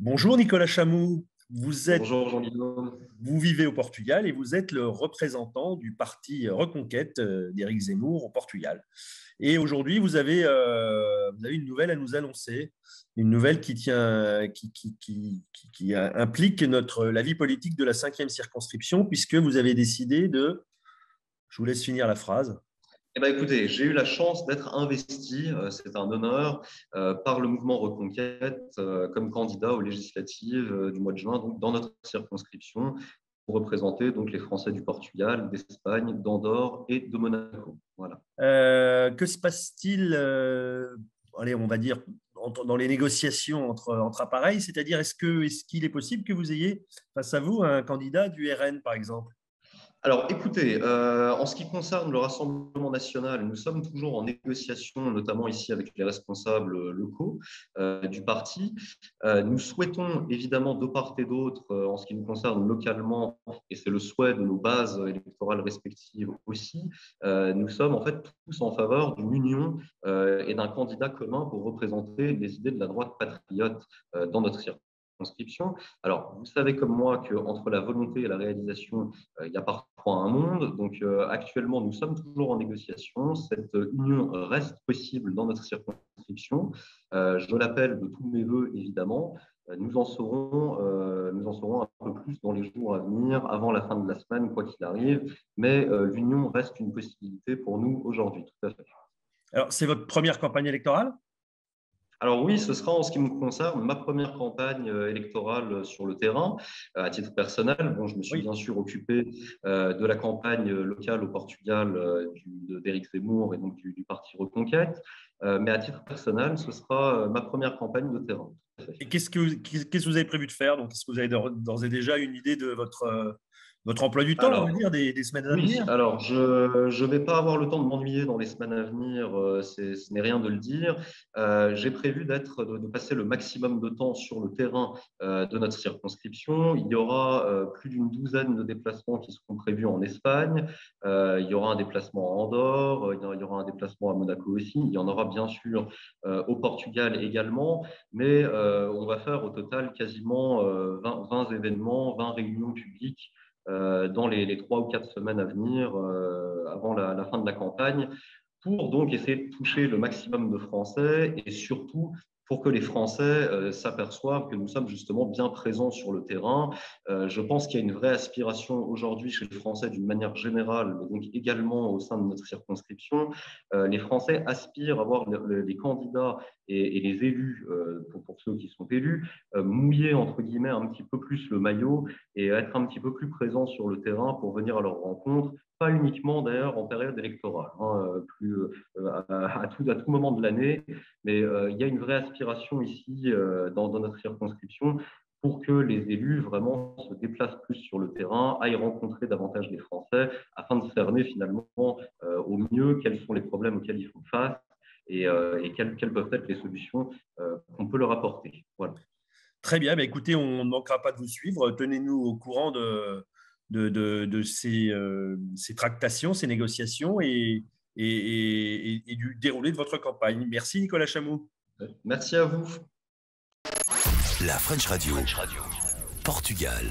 Bonjour Nicolas Chamou, Bonjour Jean-Guillaume. vous vivez au Portugal et vous êtes le représentant du parti Reconquête d'Éric Zemmour au Portugal. Et aujourd'hui, vous avez une nouvelle à nous annoncer, une nouvelle qui implique la vie politique de la cinquième circonscription, puisque vous avez décidé de... Je vous laisse finir la phrase. Eh ben, écoutez, j'ai eu la chance d'être investi, c'est un honneur, par le mouvement Reconquête comme candidat aux législatives du mois de juin, donc dans notre circonscription, pour représenter donc les Français du Portugal, d'Espagne, d'Andorre et de Monaco. Voilà. Que se passe-t-il, allez, on va dire, dans les négociations entre appareils? C'est-à-dire, est-ce qu'il est possible que vous ayez face à vous un candidat du RN, par exemple? Alors, écoutez, en ce qui concerne le Rassemblement national, nous sommes toujours en négociation, notamment ici avec les responsables locaux du parti. Nous souhaitons évidemment de part et d'autre, en ce qui nous concerne localement, et c'est le souhait de nos bases électorales respectives aussi, nous sommes en fait tous en faveur d'une union et d'un candidat commun pour représenter les idées de la droite patriote dans notre circonscription. Alors, vous savez comme moi qu'entre la volonté et la réalisation, il y a parfois un monde. Donc, actuellement, nous sommes toujours en négociation. Cette union reste possible dans notre circonscription. Je l'appelle de tous mes voeux, évidemment. Nous en saurons un peu plus dans les jours à venir, avant la fin de la semaine, quoi qu'il arrive. Mais l'union reste une possibilité pour nous aujourd'hui, tout à fait. Alors, c'est votre première campagne électorale? Alors oui, ce sera en ce qui me concerne ma première campagne électorale sur le terrain. À titre personnel, bon, je me suis Oui. bien sûr occupé de la campagne locale au Portugal d'Éric Zemmour et donc du parti Reconquête. Mais à titre personnel, ce sera ma première campagne de terrain. Et qu'est-ce que vous avez prévu de faire? Donc, est-ce que vous avez d'ores et déjà une idée de votre emploi du temps, on va Alors, dire, des semaines à oui, venir? alors je vais pas avoir le temps de m'ennuyer dans les semaines à venir, ce n'est rien de le dire. J'ai prévu de passer le maximum de temps sur le terrain de notre circonscription. Il y aura plus d'une douzaine de déplacements qui seront prévus en Espagne. Il y aura un déplacement à Andorre, il y aura un déplacement à Monaco aussi. Il y en aura bien sûr au Portugal également, mais on va faire au total quasiment 20 événements, 20 réunions publiques dans les 3 ou 4 semaines à venir, avant la fin de la campagne, pour donc essayer de toucher le maximum de Français et surtout pour que les Français s'aperçoivent que nous sommes justement bien présents sur le terrain. Je pense qu'il y a une vraie aspiration aujourd'hui chez les Français d'une manière générale, mais donc également au sein de notre circonscription. Les Français aspirent à voir les candidats et les élus, pour ceux qui sont élus, mouiller entre guillemets un petit peu plus le maillot et être un petit peu plus présents sur le terrain pour venir à leur rencontre. Pas uniquement d'ailleurs en période électorale, à tout moment de l'année, mais il y a une vraie aspiration ici dans notre circonscription pour que les élus vraiment se déplacent plus sur le terrain, aillent rencontrer davantage les Français afin de cerner finalement au mieux quels sont les problèmes auxquels ils font face et quelles peuvent être les solutions qu'on peut leur apporter. Voilà. Très bien, bah, écoutez, on ne manquera pas de vous suivre. Tenez-nous au courant de ces tractations, ces négociations et du déroulé de votre campagne. Merci Nicolas Chamou. Merci à vous. La French Radio, Portugal.